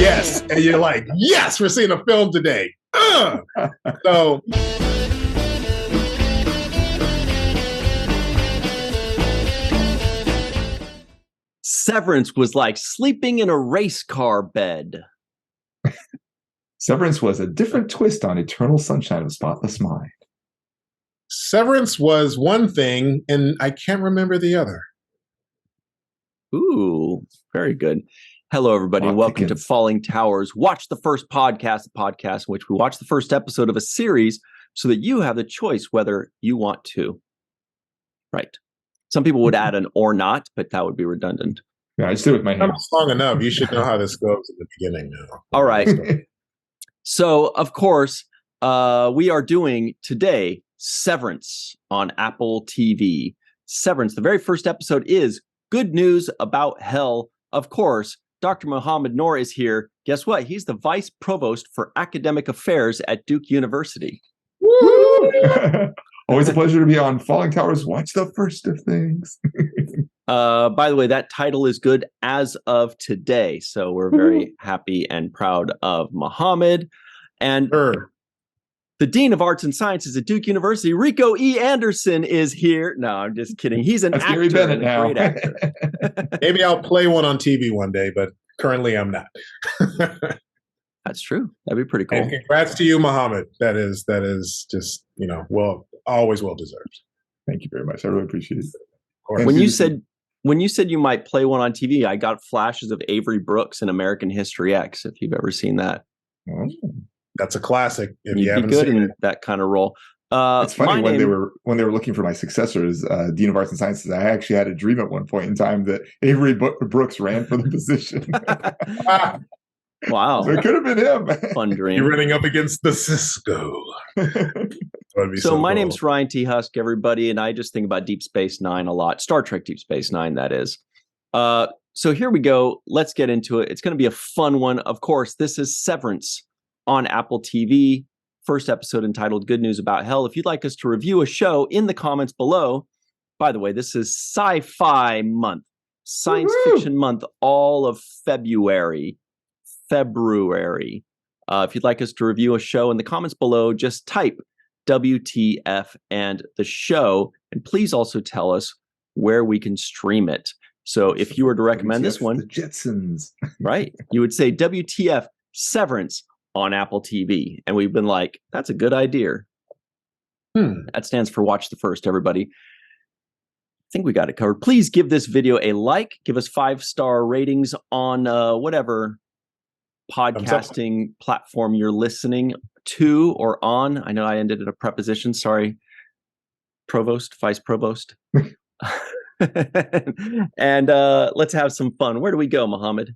yes. And you're like, yes, we're seeing a film today. So Severance was like sleeping in a race car bed. Severance was a different twist on Eternal Sunshine of the Spotless Mind. Severance was one thing, and I can't remember the other. Ooh, very good. Hello, everybody, and welcome to Fallingtower's Watch the First podcast, a podcast in which we watch the first episode of a series so that you have the choice whether you want to. Right. Some people would add an or not, but that would be redundant. Yeah, I just did it with my hand. I'm long enough. You should know how this goes at the beginning now. All right. So, of course, we are doing today Severance on Apple TV. Severance, the very first episode is Good News About Hell. Of course, Dr. Mohammed Noor is here. Guess what? He's the Vice Provost for Academic Affairs at Duke University. Woo! Always a pleasure to be on Fallingtower's Watch the First of Things. By the way, that title is good as of today. So we're very happy and proud of Mohammed. And the Dean of Arts and Sciences at Duke University, Rico E. Anderson, is here. No, I'm just kidding. He's an actor, Gary Bennett now. Great actor. Maybe I'll play one on TV one day, but currently I'm not. That's true. That'd be pretty cool. And congrats to you, Mohammed. That is just, always well deserved. Thank you very much. I really appreciate it. When you said you might play one on TV, I got flashes of Avery Brooks in American History X, if you've ever seen that. Oh. That's a classic. If You'd you haven't be good seen in it. that kind of role. It's funny when they were looking for my successor as Dean of Arts and Sciences. I actually had a dream at one point in time that Avery Brooks ran for the position. Wow, so it could have been him. Fun dream. You're running up against the Cisco. So my name's Ryan T. Husk, everybody, and I just think about Deep Space Nine a lot. Star Trek Deep Space Nine, that is. So here we go. Let's get into it. It's going to be a fun one. Of course, this is Severance on Apple TV. First episode entitled Good News About Hell. If you'd like us to review a show, in the comments below. By the way, this is Sci-Fi Month, Science Fiction Month, all of February. If you'd like us to review a show, in the comments below, just type WTF and the show, and please also tell us where we can stream it. So if you were to recommend this one, the Jetsons, right, you would say WTF Severance on Apple TV, and we've been like, that's a good idea. That stands for Watch the First, everybody. I think we got it covered. Please give this video a like, give us 5-star ratings on whatever podcasting platform you're listening to or on. I know I ended in a preposition. Sorry. Provost, Vice Provost. And let's have some fun. Where do we go, Mohammed?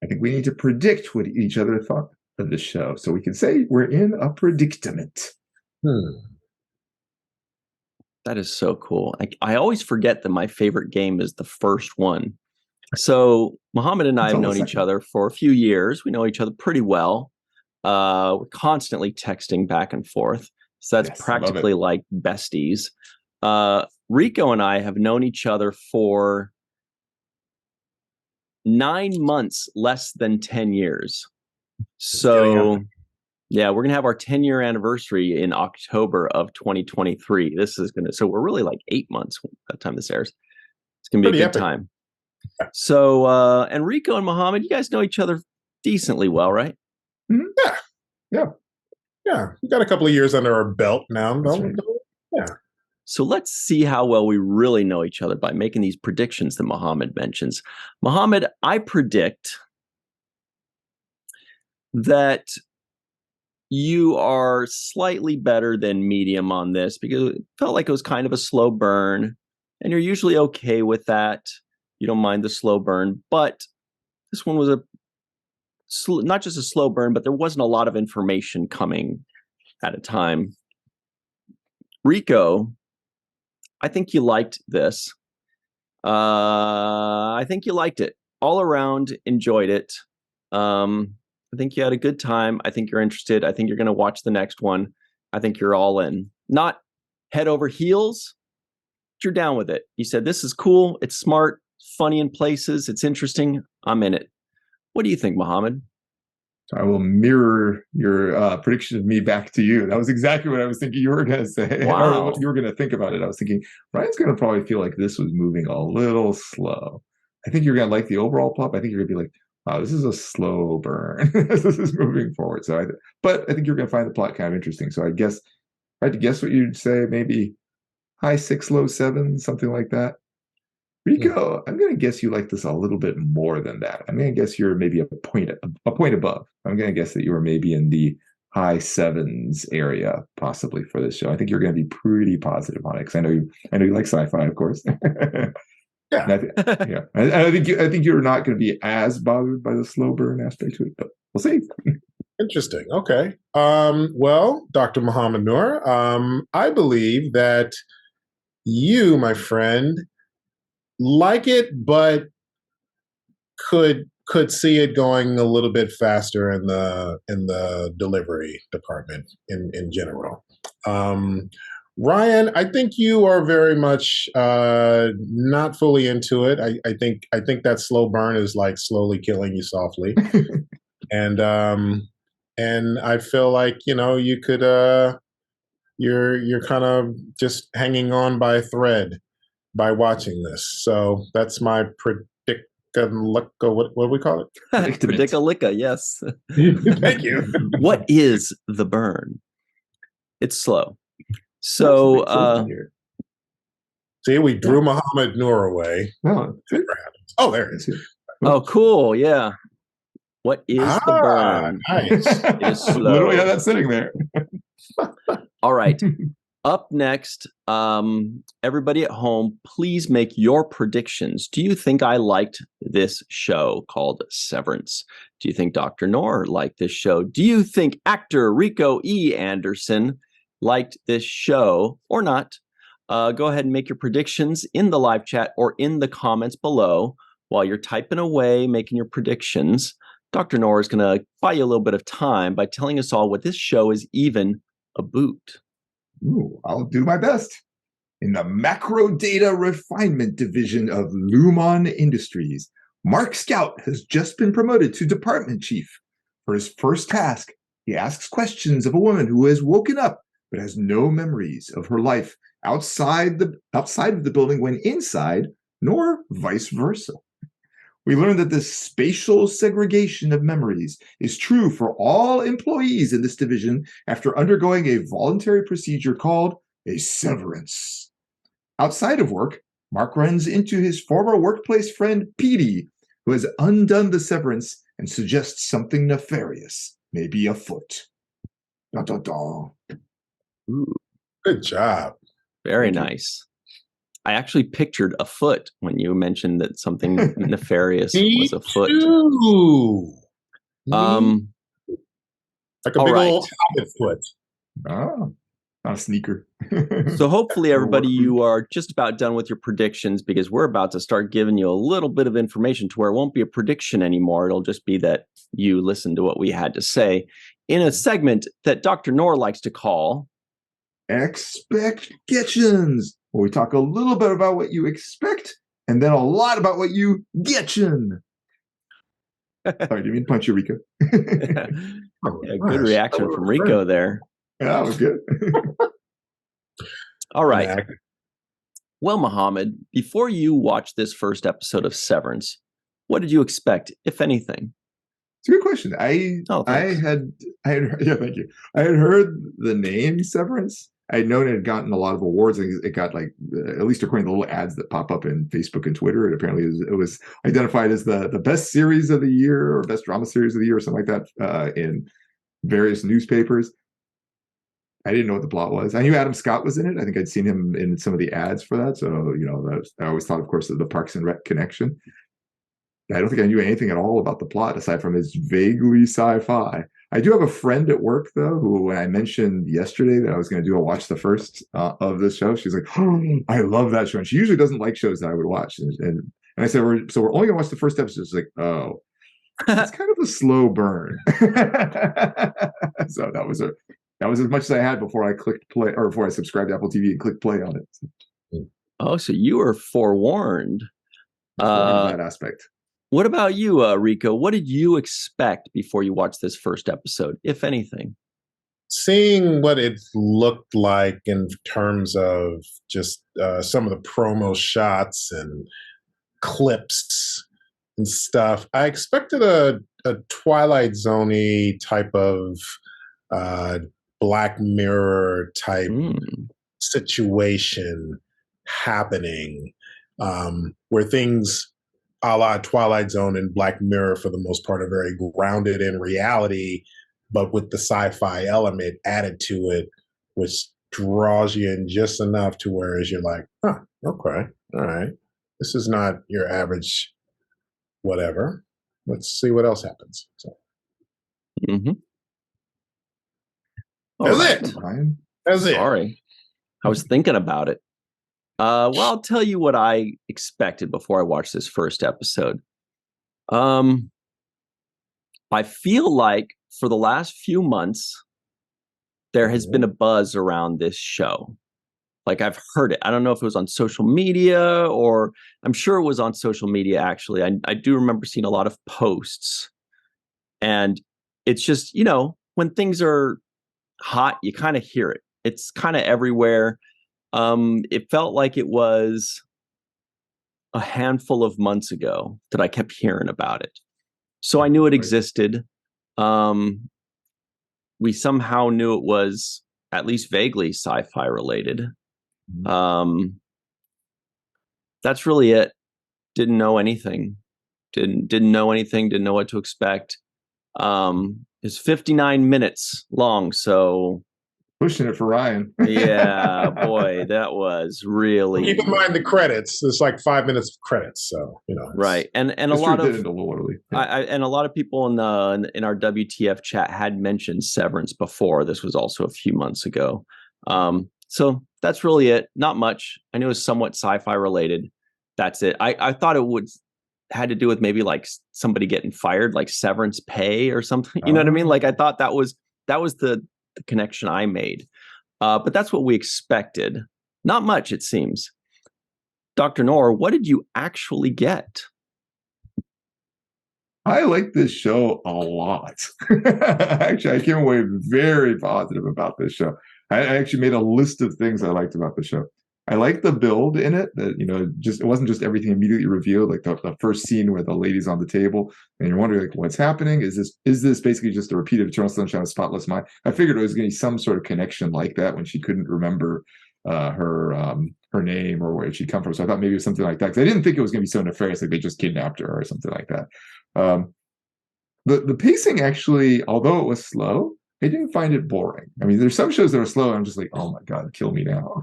I think we need to predict what each other thought of the show, so we can say we're in a predicament. That is so cool. I always forget that my favorite game is the first one. So Mohammed and I have known each other for a few years. We know each other pretty well. We're constantly texting back and forth. So that's practically like besties. Rico and I have known each other for 9 months, less than 10 years. So yeah, we're going to have our 10-year anniversary in October of 2023. So we're really like 8 months by the time this airs. It's going to be a good time. So, and Rico and Mohammed, you guys know each other decently well, right? Yeah. We got a couple of years under our belt now. Right. Yeah. So let's see how well we really know each other by making these predictions that Mohammed mentions. Mohammed, I predict that you are slightly better than medium on this because it felt like it was kind of a slow burn, and you're usually okay with that. You don't mind the slow burn, but this one was not just a slow burn, but there wasn't a lot of information coming at a time. Rico, I think you liked this. I think you liked it. All around, enjoyed it. I think you had a good time. I think you're interested. I think you're going to watch the next one. I think you're all in. Not head over heels, but you're down with it. You said, this is cool. It's smart, funny in places. It's interesting. I'm in it. What do you think, Mohammed? So I will mirror your prediction of me back to you. That was exactly what I was thinking you were going to say, Wow. or what you were going to think about it. I was thinking Ryan's going to probably feel like this was moving a little slow. I think you're going to like the overall plot. I think you're going to be like, "Wow, this is a slow burn. This is moving forward." But I think you're going to find the plot kind of interesting. So I had to guess what you'd say, maybe high 6, low 7, something like that. Rico, I'm going to guess you like this a little bit more than that. I'm going to guess you're maybe a point above. I'm going to guess that you were maybe in the high 7s area, possibly, for this show. I think you're going to be pretty positive on it because I know you like sci-fi, of course. Yeah, I think you're not going to be as bothered by the slow burn aspect to it, but we'll see. Interesting. Okay. Well, Dr. Muhammad Noor, I believe that you, my friend, like it, but could see it going a little bit faster in the delivery department in general. Ryan, I think you are very much not fully into it. I think that slow burn is like slowly killing you softly, and I feel like you could you're kind of just hanging on by a thread by watching this. So that's my predicalicka. What do we call it? Predicalicka, yes. Thank you. What is the burn? It's slow. So, see, we drew Muhammad Noor away. Oh, there it is. Oh, cool. Yeah. What is the burn? Nice. It is slow. Literally have that sitting there. All right. Up next, everybody at home, please make your predictions. Do you think I liked this show called Severance? Do you think Dr. Noor liked this show? Do you think actor Rico E. Anderson liked this show or not? Go ahead and make your predictions in the live chat or in the comments below while you're typing away, making your predictions. Dr. Noor is going to buy you a little bit of time by telling us all what this show is even about. Ooh, I'll do my best. In the macro data refinement division of Lumon Industries, Mark Scout has just been promoted to department chief. For his first task, he asks questions of a woman who has woken up but has no memories of her life outside of the building when inside, nor vice versa. We learned that this spatial segregation of memories is true for all employees in this division after undergoing a voluntary procedure called a severance. Outside of work, Mark runs into his former workplace friend Petey, who has undone the severance and suggests something nefarious may be afoot. Da, da, da. Ooh, good job. Very nice. I actually pictured a foot when you mentioned that something nefarious was afoot. Too. Like a big old hobbit foot. Oh, not a sneaker. So hopefully, everybody, you are just about done with your predictions because we're about to start giving you a little bit of information to where it won't be a prediction anymore. It'll just be that you listen to what we had to say in a segment that Dr. Noor likes to call Expectations, where we talk a little bit about what you expect and then a lot about what you getchin. Sorry, didn't mean to punch you, Rico. Yeah, good reaction from Rico there. Yeah, that was good. All right. Well, Muhammad, before you watched this first episode of Severance, what did you expect, if anything? It's a good question. I had thank you. I had heard the name Severance. I had known it had gotten a lot of awards. It got like, at least according to the little ads that pop up in Facebook and Twitter, it apparently it was identified as the best series of the year or best drama series of the year or something like that in various newspapers. I didn't know what the plot was. I knew Adam Scott was in it. I think I'd seen him in some of the ads for that. So, I always thought, of course, of the Parks and Rec connection. I don't think I knew anything at all about the plot aside from it's vaguely sci-fi. I do have a friend at work, though, who, when I mentioned yesterday that I was going to do a watch the first of this show, she's like, "Oh, I love that show." And she usually doesn't like shows that I would watch. And I said, we're only going to watch the first episode. She's like, "Oh, it's kind of a slow burn." So that was as much as I had before I clicked play, or before I subscribed to Apple TV and clicked play on it. Oh, so you were forewarned. That aspect. What about you, Rico? What did you expect before you watched this first episode, if anything? Seeing what it looked like in terms of just some of the promo shots and clips and stuff, I expected a Twilight Zone-y type of uh, Black Mirror type situation happening, where things a la Twilight Zone and Black Mirror, for the most part, are very grounded in reality, but with the sci-fi element added to it, which draws you in just enough to where you're like, huh, okay, all right, this is not your average whatever. Let's see what else happens. So. That's it. That's it. Sorry. I was thinking about it. Well, I'll tell you what I expected before I watched this first episode. I feel like for the last few months, there has been a buzz around this show. Like, I've heard it. I don't know if it was on social media, or I'm sure it was on social media, actually. I do remember seeing a lot of posts. And it's just, when things are hot, you kind of hear it. It's kind of everywhere. It felt like it was a handful of months ago that I kept hearing about it. So I knew it existed. We somehow knew it was at least vaguely sci-fi related. That's really it. Didn't know anything. Didn't know anything. Didn't know what to expect. It's 59 minutes long, so pushing it for Ryan. Yeah, boy, that was really. Keep in mind the credits. There's like 5 minutes of credits, so right. And a lot of and a lot of people in our WTF chat had mentioned Severance before. This was also a few months ago. So that's really it. Not much. I knew it was somewhat sci-fi related. That's it. I thought it had to do with maybe like somebody getting fired, like severance pay or something. You know what I mean? Like, I thought that was the connection I made. But that's what we expected. Not much, it seems. Dr. Noor, what did you actually get? I like this show a lot. Actually, I came away very positive about this show. I actually made a list of things I liked about the show. I like the build in it, that, it wasn't just everything immediately revealed, like the first scene where the lady's on the table and you're wondering, like, what's happening? Is this basically just a repeat of Eternal Sunshine of the Spotless Mind? I figured it was going to be some sort of connection like that when she couldn't remember her name or where she'd come from. So I thought maybe it was something like that, because I didn't think it was going to be so nefarious, like they just kidnapped her or something like that. The pacing, actually, although it was slow, I didn't find it boring. I mean, there's some shows that are slow, and I'm just like, oh my God, kill me now.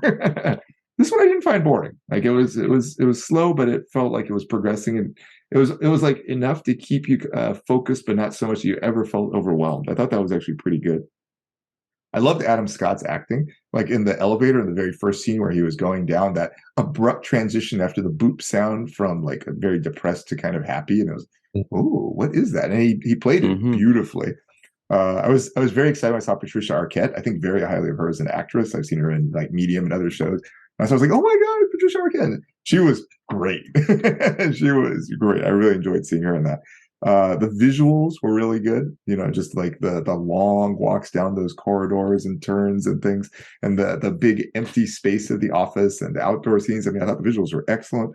This one I didn't find boring. Like, it was slow, but it felt like it was progressing, and it was like enough to keep you focused, but not so much that you ever felt overwhelmed. I thought that was actually pretty good. I loved Adam Scott's acting, like in the elevator in the very first scene where he was going down, that abrupt transition after the boop sound from like a very depressed to kind of happy, and it was, oh, what is that? And he played it beautifully. I was very excited when I saw Patricia Arquette. I think very highly of her as an actress. I've seen her in like Medium and other shows. And so I was like, oh my God, Patricia Arquette. She was great. She was great. I really enjoyed seeing her in that. The visuals were really good. Just like the long walks down those corridors and turns and things, and the big empty space of the office and the outdoor scenes. I mean, I thought the visuals were excellent.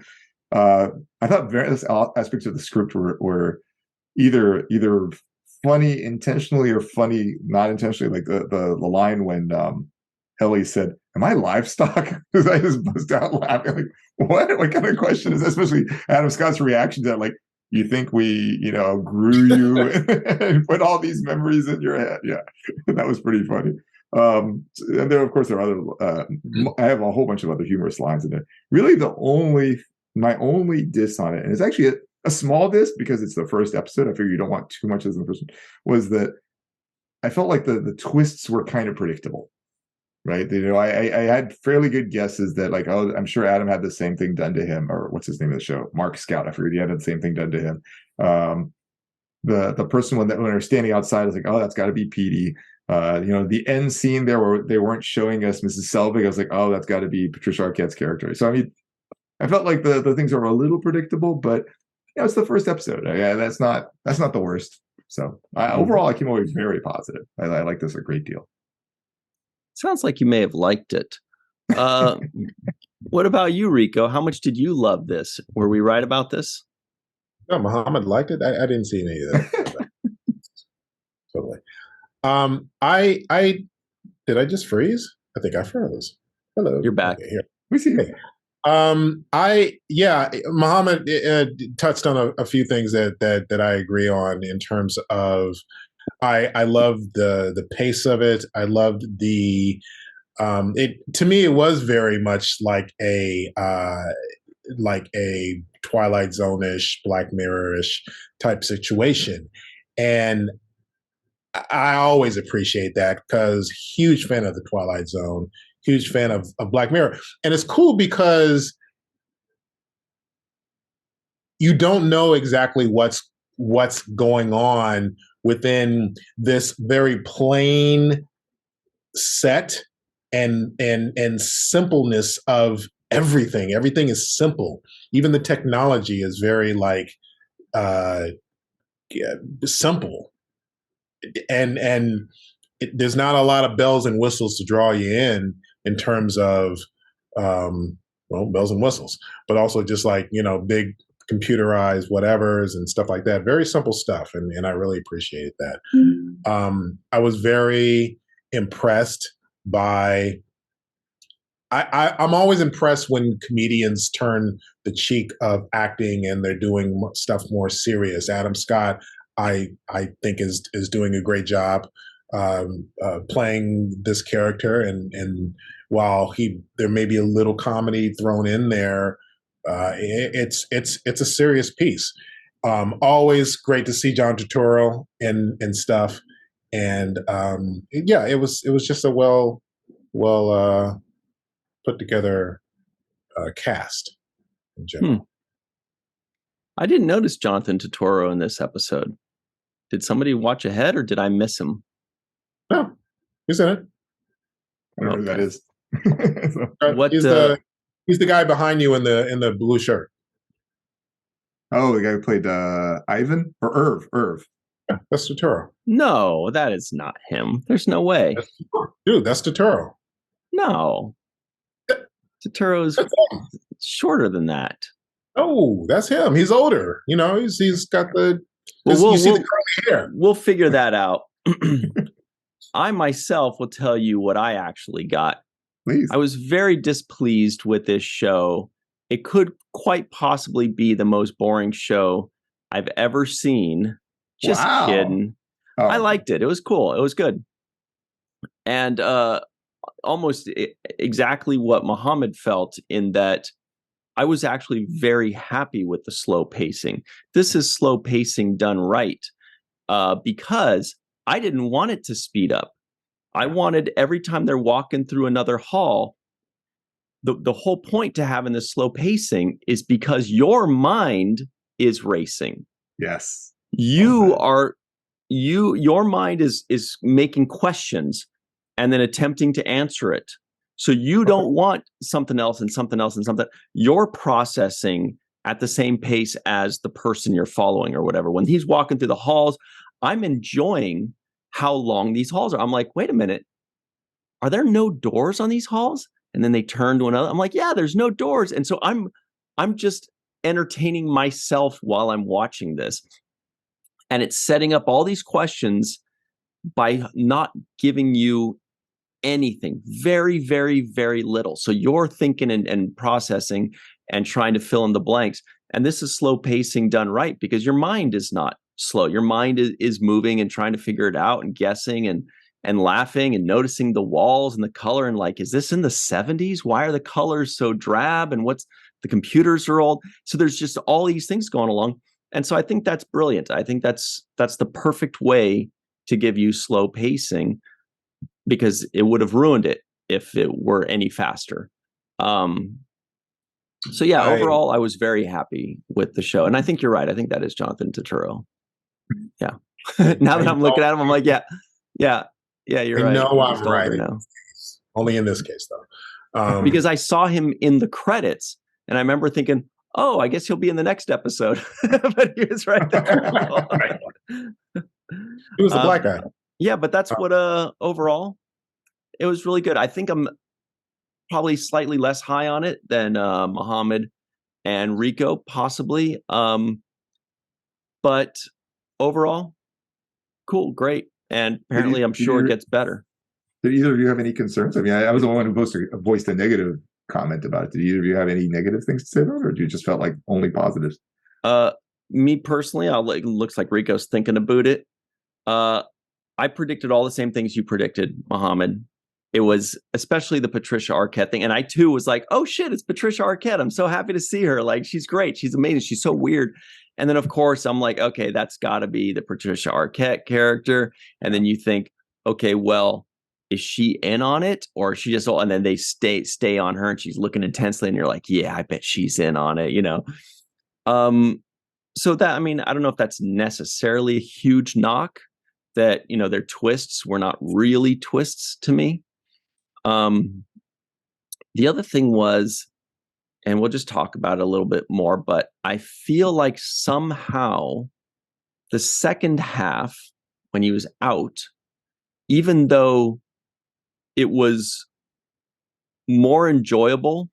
I thought various aspects of the script were either funny intentionally or funny not intentionally. Like the line when Ellie said, "Am I livestock?" Because I just bust out laughing. Like, what kind of question is that? Especially Adam Scott's reaction to that, like, you think we, grew you and put all these memories in your head? Yeah, that was pretty funny. And there, of course, there are other. I have a whole bunch of other humorous lines in it. Really, my only diss on it, and it's actually a small diss because it's the first episode. I figure you don't want too much as in the first one. Was that I felt like the twists were kind of predictable. Right. I had fairly good guesses that, like, oh, I'm sure Adam had the same thing done to him, or what's his name of the show? Mark Scout. I figured he had the same thing done to him. The person when they're standing outside is like, oh, that's got to be Petey. The end scene there where they weren't showing us Mrs. Selvig, I was like, oh, that's got to be Patricia Arquette's character. So I mean, I felt like the things are a little predictable, but it's the first episode. That's not the worst. So overall, I came away very positive. I like this a great deal. Sounds like you may have liked it. What about you, Rico? How much did you love this? Were we right about this? No, Muhammad liked it. I didn't see any of that. Totally. I did I just freeze? I think I froze. Hello. You're back. Okay, here. We see me. Muhammad touched on a few things that I agree on in terms of I love the pace of it. I loved the to me it was very much like a Twilight Zone-ish, Black Mirror-ish type situation. And I always appreciate that because huge fan of the Twilight Zone, huge fan of Black Mirror. And it's cool because you don't know exactly what's going on within this very plain set and simpleness of everything. Everything is simple. Even the technology is very simple. And there's not a lot of bells and whistles to draw you in terms of bells and whistles, but also just big computerized whatevers and stuff like that. Very simple stuff, and I really appreciated that. Mm-hmm. I was very impressed by. I'm always impressed when comedians turn the cheek of acting and they're doing stuff more serious. Adam Scott, I think is doing a great job playing this character, and while there may be a little comedy thrown in there, it's a serious piece. Always great to see John Turturro and stuff, and it was just a well put together cast in general. I didn't notice Jonathan Turturro in this episode. Did somebody watch ahead, or did I miss him? No, he's in it. I don't know who that is. He's the guy behind you in the blue shirt. Oh, the guy who played Ivan or Irv. Yeah, that's Turturro. No, that is not him. There's no way. Dude, that's Turturro. No. Turturro's shorter than that. Oh, that's him. He's older. He's got the. You see the curly hair. We'll figure that out. I myself will tell you what I actually got. Please. I was very displeased with this show. It could quite possibly be the most boring show I've ever seen. Just kidding. Oh. I liked it. It was cool. It was good. And almost exactly what Muhammad felt, in that I was actually very happy with the slow pacing. This is slow pacing done right, because I didn't want it to speed up. I wanted every time they're walking through another hall, the whole point to having this slow pacing is because your mind is racing. Yes. Your mind is making questions and then attempting to answer it. So you don't want something else and something else and something. You're processing at the same pace as the person you're following or whatever. When he's walking through the halls, I'm enjoying how long these halls are. I'm like, wait a minute. Are there no doors on these halls? And then they turn to another. I'm like, yeah, there's no doors. And so I'm just entertaining myself while I'm watching this. And it's setting up all these questions by not giving you anything, very, very, very little. So you're thinking and processing and trying to fill in the blanks. And this is slow pacing done right, because your mind is not slow. Your mind is moving and trying to figure it out and guessing and laughing and noticing the walls and the color and is this in the 70s? Why are the colors so drab? And the computers are old. So there's just all these things going along. And so I think that's brilliant. I think that's the perfect way to give you slow pacing, because it would have ruined it if it were any faster. So yeah, overall, I was very happy with the show. And I think you're right. I think that is Jonathan Turturro. Yeah. Now that I'm looking at him, I'm like, yeah, you're right. No, I'm right. Now. Only in this case, though. Because I saw him in the credits, and I remember thinking, oh, I guess he'll be in the next episode. But he was right there. He was the black guy. Yeah, but that's what overall, it was really good. I think I'm probably slightly less high on it than Muhammad and Rico, possibly. But overall, cool, great. And apparently, I'm sure it gets better. Did either of you have any concerns? I mean, I was the one who voiced a negative comment about it. Did either of you have any negative things to say about it, or do you just felt like only positives? Me personally, it looks like Rico's thinking about it. I predicted all the same things you predicted, Muhammad. It was especially the Patricia Arquette thing. And I too was like, oh shit, it's Patricia Arquette. I'm so happy to see her. Like, she's great. She's amazing. She's so weird. And then of course I'm like, okay, that's gotta be the Patricia Arquette character. And then you think, okay, well, is she in on it? Or is she just, and then they stay on her and she's looking intensely and you're like, yeah, I bet she's in on it, So that, I mean, I don't know if that's necessarily a huge knock that, their twists were not really twists to me. The other thing was, and we'll just talk about it a little bit more, but I feel like somehow the second half, when he was out, even though it was more enjoyable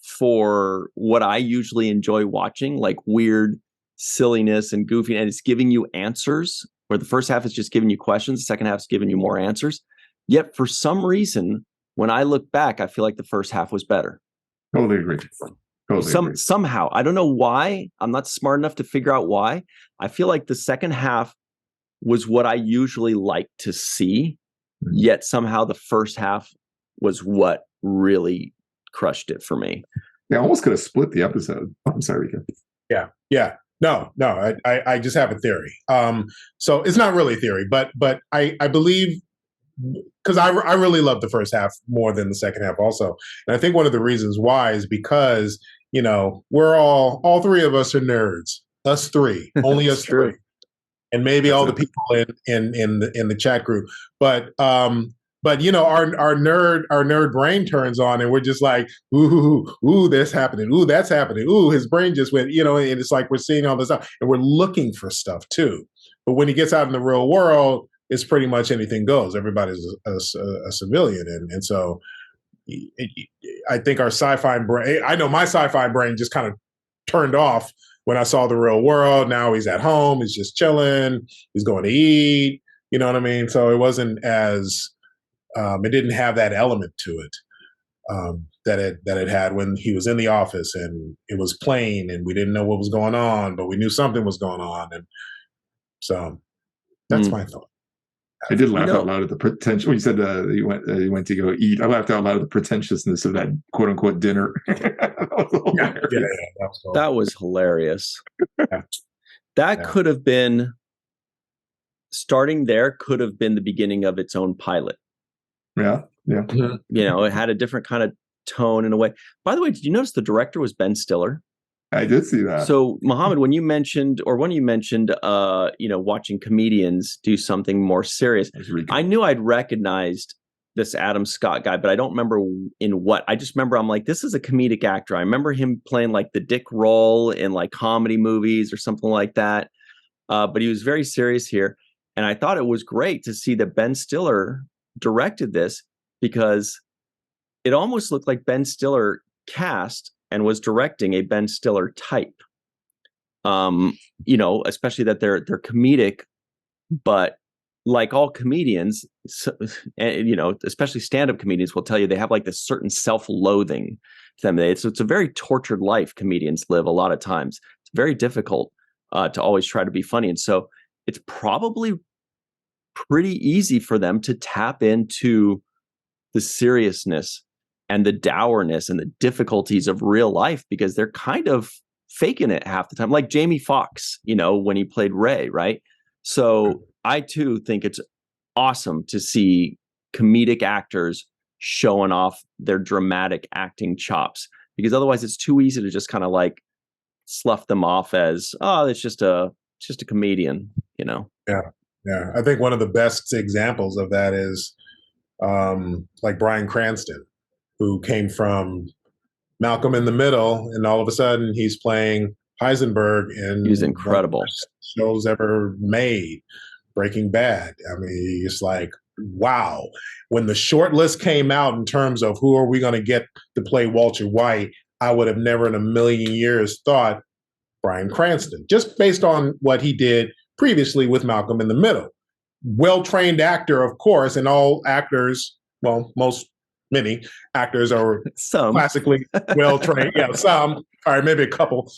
for what I usually enjoy watching, like weird silliness and goofy, and it's giving you answers, where the first half is just giving you questions, the second half is giving you more answers. Yet for some reason, when I look back, I feel like the first half was better. Totally agree. Somehow, I don't know why. I'm not smart enough to figure out why. I feel like the second half was what I usually like to see. Mm-hmm. Yet somehow the first half was what really crushed it for me. Yeah, I almost could have split the episode. Oh, I'm sorry, Rico. Yeah. No. I just have a theory. So it's not really a theory, but I believe, because I really love the first half more than the second half also. And I think one of the reasons why is because, we're all three of us are nerds. Us three. Only us three. And maybe all the people in the chat group. But our nerd brain turns on and we're just like, ooh, that's happening. Ooh, that's happening. Ooh, his brain just went, and it's like we're seeing all this stuff and we're looking for stuff too. But when he gets out in the real world, it's pretty much anything goes. Everybody's a civilian. And so I think our sci-fi brain, I know my sci-fi brain just kind of turned off when I saw the real world. Now he's at home. He's just chilling. He's going to eat. You know what I mean? So it wasn't as, it didn't have that element to it that it had when he was in the office and it was plain and we didn't know what was going on, but we knew something was going on. And so that's my thought. I did laugh out loud at the potential. When you said he went to go eat, I laughed out loud at the pretentiousness of that quote unquote dinner. That was hilarious. That could have been, starting there could have been the beginning of its own pilot. Yeah. It had a different kind of tone in a way. By the way, did you notice the director was Ben Stiller? I did see that. So, Muhammad, when you mentioned, watching comedians do something more serious, I knew I'd recognized this Adam Scott guy, but I don't remember in what. I just remember I'm like, this is a comedic actor. I remember him playing like the dick role in like comedy movies or something like that. But he was very serious here. And I thought it was great to see that Ben Stiller directed this, because it almost looked like Ben Stiller cast and was directing a Ben Stiller type. Especially that they're comedic, but like all comedians, especially stand-up comedians will tell you they have like this certain self-loathing to them. So it's a very tortured life comedians live a lot of times. It's very difficult to always try to be funny. And so it's probably pretty easy for them to tap into the seriousness and the dourness and the difficulties of real life, because they're kind of faking it half the time. Like Jamie Foxx, when he played Ray, right? So I too think it's awesome to see comedic actors showing off their dramatic acting chops, because otherwise it's too easy to just kind of like slough them off as, oh, it's just a comedian, Yeah. I think one of the best examples of that is like Bryan Cranston, who came from Malcolm in the Middle, and all of a sudden he's playing Heisenberg in he was incredible. One of the best shows ever made, Breaking Bad. I mean, it's like, wow. When the short list came out in terms of who are we going to get to play Walter White, I would have never in a million years thought Bryan Cranston, just based on what he did previously with Malcolm in the Middle. Well-trained actor, of course, and all actors, well, many actors are classically well-trained. Yeah, some, or maybe a couple,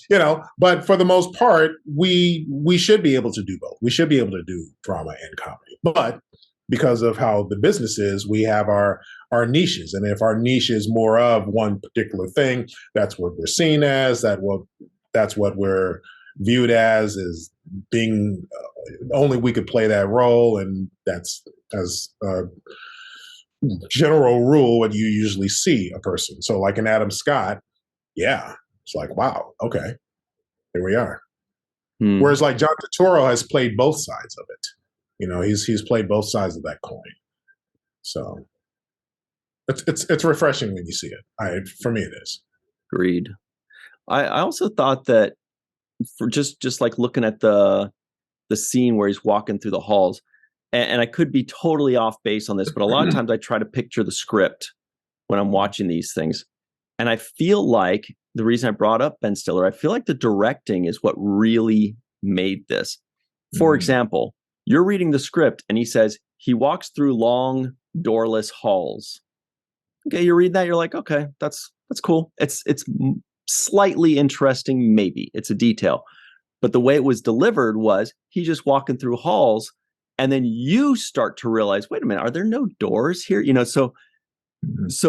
but for the most part, we should be able to do both. We should be able to do drama and comedy. But because of how the business is, we have our niches. And if our niche is more of one particular thing, that's what we're seen as, that's what we're viewed as being only we could play that role. And that's, as a general rule, what you usually see a person. So like in Adam Scott, yeah, it's like, wow, okay, here we are. Whereas like John Turturro has played both sides of it. He's played both sides of that coin. So it's refreshing when you see it. For me, it is. Agreed. I also thought that for just like looking at the scene where he's walking through the halls, and I could be totally off base on this, but a lot of times I try to picture the script when I'm watching these things. And I feel like the reason I brought up Ben Stiller, I feel like the directing is what really made this. For example, you're reading the script and he says he walks through long doorless halls. Okay, you read that, you're like, okay, that's cool. It's slightly interesting, maybe. It's a detail. But the way it was delivered was he just walking through halls, and then you start to realize, wait a minute, are there no doors here? So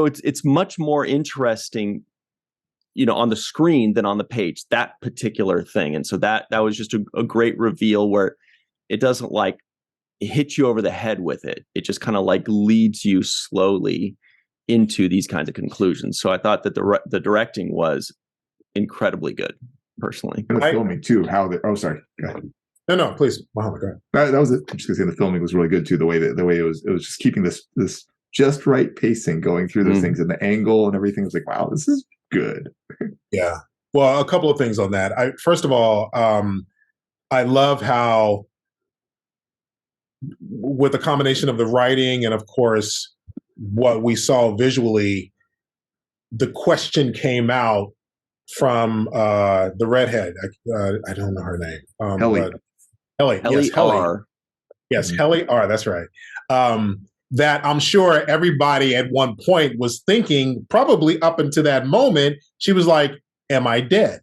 it's much more interesting, on the screen than on the page, that particular thing. And so that was just a great reveal where it doesn't like hit you over the head with it. It just kind of like leads you slowly into these kinds of conclusions. So I thought that the directing was incredibly good, personally. And the filming too, sorry. Go ahead. No, please, Muhammad, go ahead. That was it. I'm just gonna say the filming was really good too. The way it was just keeping this just right pacing going through those things, and the angle and everything was like, wow, this is good. Yeah. Well, a couple of things on that. First of all, I love how, with a combination of the writing and of course what we saw visually, the question came out from the redhead. I don't know her name. Helly. Helly. Yes, Helly R. Yes, Helly R. That's right. That I'm sure everybody at one point was thinking, probably up until that moment, she was like, am I dead?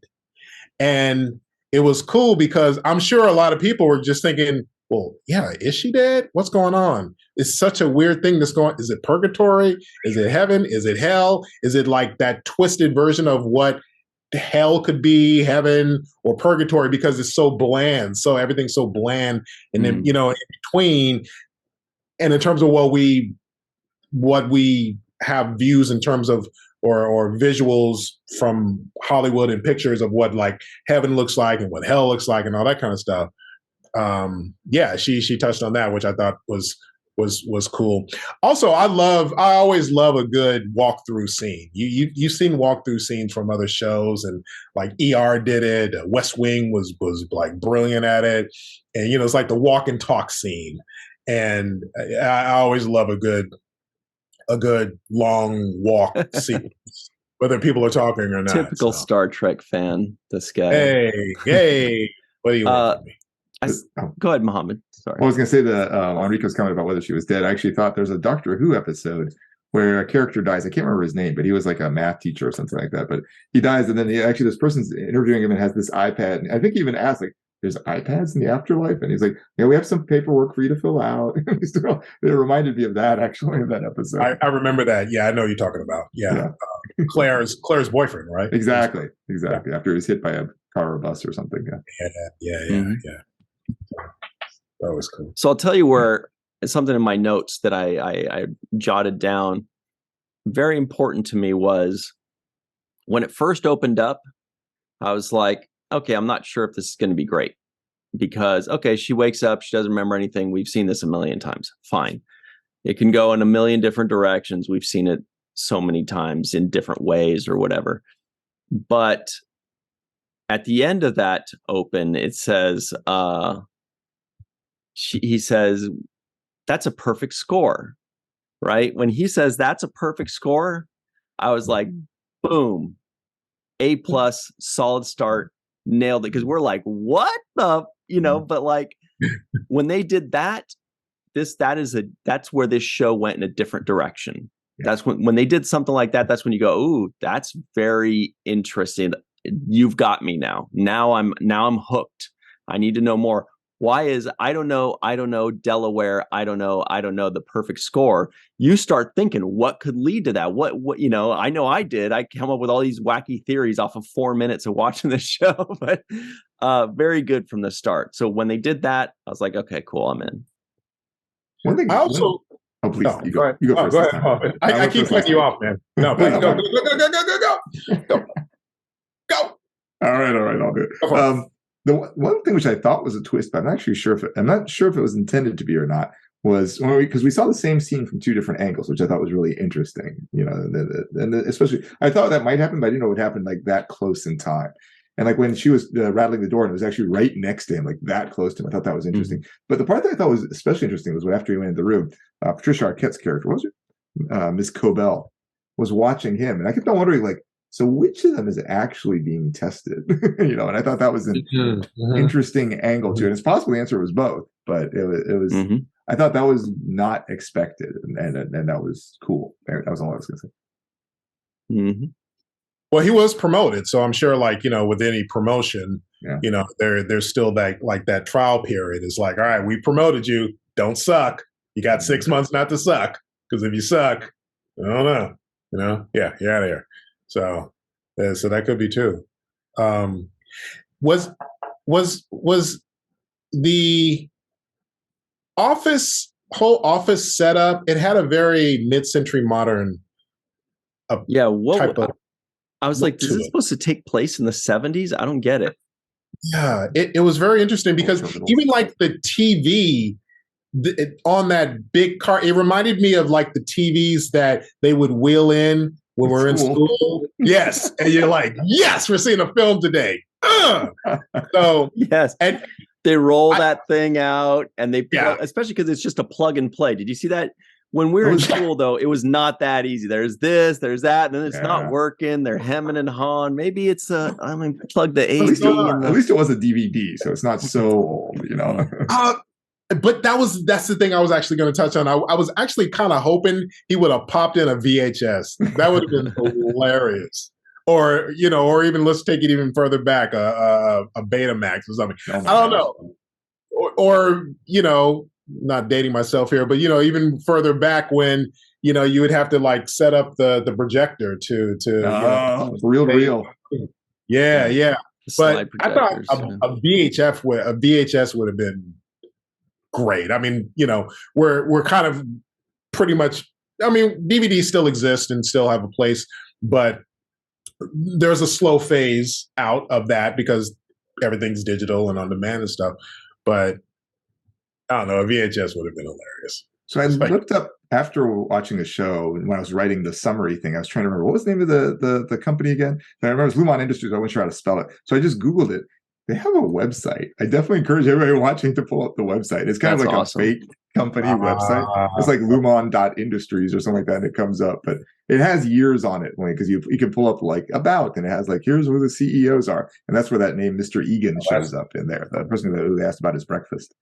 And it was cool because I'm sure a lot of people were just thinking, well, yeah, is she dead? What's going on? It's such a weird thing that's going, is it purgatory? Is it heaven? Is it hell? Is it like that twisted version of what hell could be, heaven or purgatory, because it's so bland. So everything's so bland. And then, in between, and in terms of what we have views in terms of, or visuals from Hollywood and pictures of what like heaven looks like and what hell looks like and all that kind of stuff. Yeah, she touched on that, which I thought was cool. Also, I always love a good walkthrough scene. You've seen walkthrough scenes from other shows, and like ER did it. West Wing was like brilliant at it, and it's like the walk and talk scene. And I always love a good long walk scene, whether people are talking or not. Typical Star Trek fan, this guy. Hey, what do you want from me? Go ahead, Muhammad. Sorry. Well, I was going to say on Rico's comment about whether she was dead, I actually thought there's a Doctor Who episode where a character dies. I can't remember his name, but he was like a math teacher or something like that. But he dies, and then this person's interviewing him and has this iPad. And I think he even asked, like, there's iPads in the afterlife? And he's like, yeah, we have some paperwork for you to fill out. It reminded me of that, actually, of that episode. I remember that. Yeah, I know you're talking about. Yeah. Claire's boyfriend, right? Exactly. After he was hit by a car or bus or something. Yeah. That was cool. So I'll tell you where something in my notes that I jotted down, very important to me, was when it first opened up, I was like, okay, I'm not sure if this is going to be great, because, okay, she wakes up, she doesn't remember anything. We've seen this a million times. Fine. It can go in a million different directions. We've seen it so many times in different ways or whatever. But at the end of that open, it says, he says, that's a perfect score, right? When he says that's a perfect score, I was like, boom, A+, solid start, nailed it. Because we're like, what the, but like when they did that, that's where this show went in a different direction. Yeah. That's when they did something like that. That's when you go, ooh, that's very interesting. You've got me now. Now I'm hooked. I need to know more. Why is I don't know Delaware, I don't know the perfect score. You start thinking what could lead to that. What I know I did. I come up with all these wacky theories off of 4 minutes of watching the show, but very good from the start. So when they did that, I was like, okay, cool, I'm in. One thing I also please, no, you go first. Go ahead. I keep cutting you off, man. No, please go. Go. All right, I'll do it. The one thing which I thought was a twist, but I'm not sure if it was intended to be or not, was because we saw the same scene from 2 different angles, which I thought was really interesting. And especially I thought that might happen, but I didn't know it would happen like that close in time. And like when she was rattling the door and it was actually right next to him, like that close to him, I thought that was interesting. Mm-hmm. But the part that I thought was especially interesting was when after he went into the room, Patricia Arquette's character, was it? Miss Cobell was watching him, and I kept on wondering, like, so which of them is actually being tested? And I thought that was an interesting angle to it. It's possible the answer was both, but it was. Mm-hmm. I thought that was not expected, and that was cool. That was all I was going to say. Mm-hmm. Well, he was promoted, so I'm sure, like, with any promotion, there's still that trial period. It's like, all right, we promoted you. Don't suck. You got 6 months not to suck, because if you suck, I don't know. Yeah, you're out of here. So that could be too. Was the whole office setup? It had a very mid-century modern. Type of. I was like, is this supposed to take place in the 70s? I don't get it. Yeah, it was very interesting because even like the TV on that big car, it reminded me of like the TVs that they would wheel in when we're in school. Yes. And you're like, yes, we're seeing a film today. So yes. And they roll that thing out and they, especially because it's just a plug and play. Did you see that? When we were in school, though, it was not that easy. There's this, there's that, and then it's not working. They're hemming and hawing. Maybe it's plug the AC. At least it was a DVD, so it's not so old, But that's the thing I was actually going to touch on. I was actually kind of hoping he would have popped in a VHS. That would have been hilarious. Or even let's take it even further back, a Betamax or something. I don't know. Or not dating myself here, but even further back when you would have to like set up the projector to real. Yeah. But I thought a VHS would have been great. I mean, we're kind of pretty much. I mean, DVDs still exist and still have a place, but there's a slow phase out of that because everything's digital and on demand and stuff. But I don't know, a VHS would have been hilarious. So I looked up after watching the show, and when I was writing the summary thing, I was trying to remember what was the name of the company again. And I remember it was Lumon Industries. I wasn't sure how to spell it, so I just Googled it. They have a website. I definitely encourage everybody watching to pull up the website. It's kind of like awesome. A fake company website. It's like Lumon.industries or something like that, and it comes up. But it has years on it because you can pull up like about, and it has like here's who the CEOs are, and that's where that name Mr. Egan shows up in there. The person who asked about his breakfast.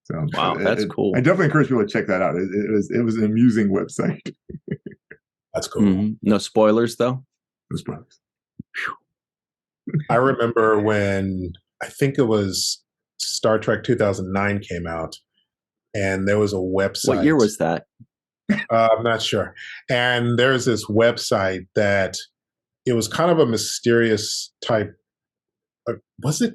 So, wow, that's cool. I definitely encourage people to check that out. It was an amusing website. That's cool. Mm-hmm. No spoilers, though? No spoilers. I remember when I think it was Star Trek 2009 came out, and there was a website. What year was that? I'm not sure. And there's this website that it was kind of a mysterious type. Was it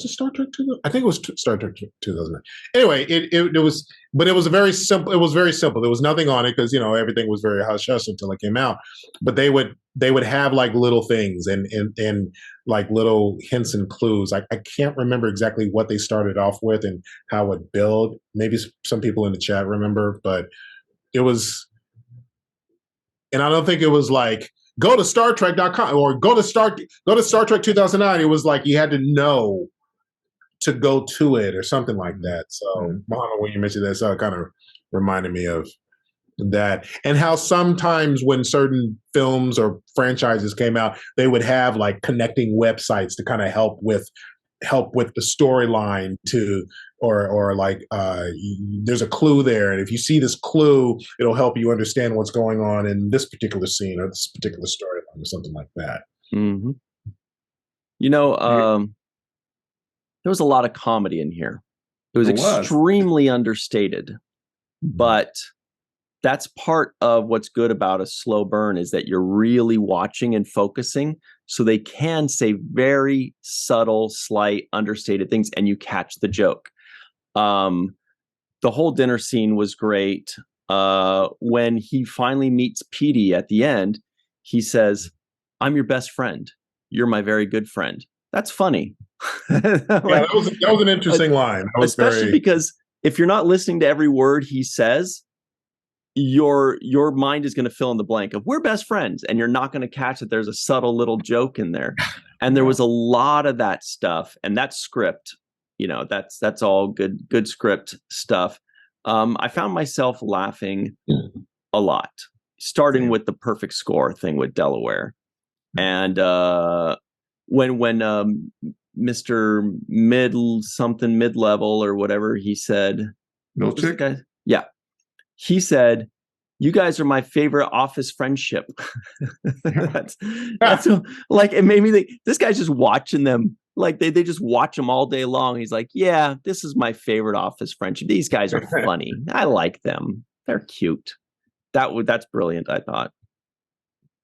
Star Trek 2000? I think it was Star Trek 2009. Anyway, it was, but it was very simple. It was very simple. There was nothing on it because everything was very hush hush until it came out. But they would have like little things and like little hints and clues. I can't remember exactly what they started off with and how it built. Maybe some people in the chat remember, but it was, and I don't think it was like go to StarTrek.com or go to Star Trek 2009. It was like you had to know to go to it or something like that. So, Muhammad, when you mentioned that, so it kind of reminded me of that, and how sometimes when certain films or franchises came out, they would have like connecting websites to kind of help with the storyline to, or like there's a clue there, and if you see this clue, it'll help you understand what's going on in this particular scene or this particular storyline or something like that. Mm-hmm. You know, there was a lot of comedy in here. It was extremely understated, but that's part of what's good about a slow burn, is that you're really watching and focusing, so they can say very subtle, slight, understated things, and you catch the joke. The whole dinner scene was great. When he finally meets Petey at the end, he says, "I'm your best friend. You're my very good friend." That's funny. That was an interesting line. Especially because if you're not listening to every word he says, your mind is going to fill in the blank of "we're best friends," and you're not going to catch that there's a subtle little joke in there. And there was a lot of that stuff, and that script, that's all good script stuff. I found myself laughing a lot, starting with the perfect score thing with Delaware, and when Mr. mid-level or whatever he said, Milchick? Yeah. He said, "You guys are my favorite office friendship." that's like, it made me think, this guy's just watching them. Like they just watch him all day long. He's like, "Yeah, this is my favorite office friendship. These guys are funny. I like them. They're cute." That's brilliant, I thought.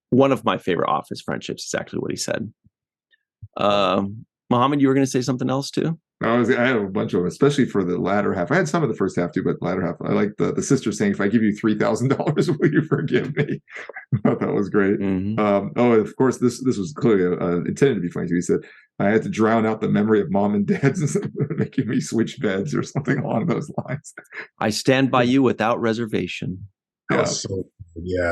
One of my favorite office friendships is actually what he said. Mohammed, you were going to say something else too? I had a bunch of them, especially for the latter half. I had some of the first half too, but the latter half, I like the sister saying, "If I give you $3,000, will you forgive me?" I thought that was great. Mm-hmm. Of course, this was clearly intended to be funny too. He said, "I had to drown out the memory of mom and dad's making me switch beds," or something along those lines. "I stand by you without reservation." Yeah.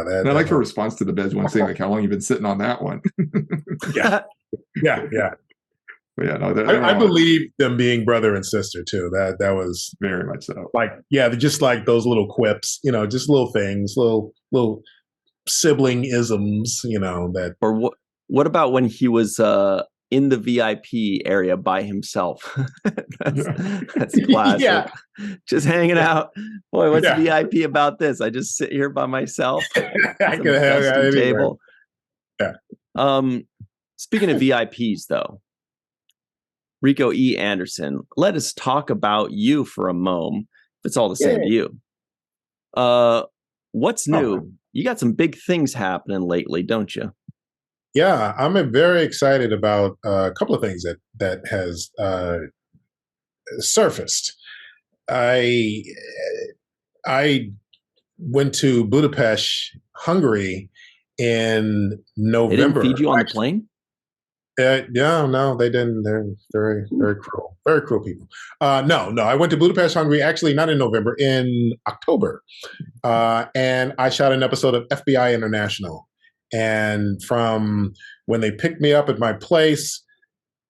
And I like her response to the beds one, saying like, "How long you been sitting on that one?" Yeah. But yeah, no, I believe them being brother and sister too. That was very much so. Like, yeah, just like those little quips, just little things, little sibling isms, that. Or what about when he was in the VIP area by himself? That's classic. Yeah. Just hanging out. Boy, what's VIP about this? I just sit here by myself. I can hang out table. Yeah. Speaking of VIPs, though, Rico E. Anderson, let us talk about you for a moment. It's all the same to you. What's new? You got some big things happening lately, don't you? Yeah, I'm very excited about a couple of things that has surfaced. I went to Budapest, Hungary in November. They didn't feed you on the plane? No, they didn't. They're very, very cruel. Very cruel people. No. I went to Budapest, Hungary, actually not in November, in October. And I shot an episode of FBI International. And from when they picked me up at my place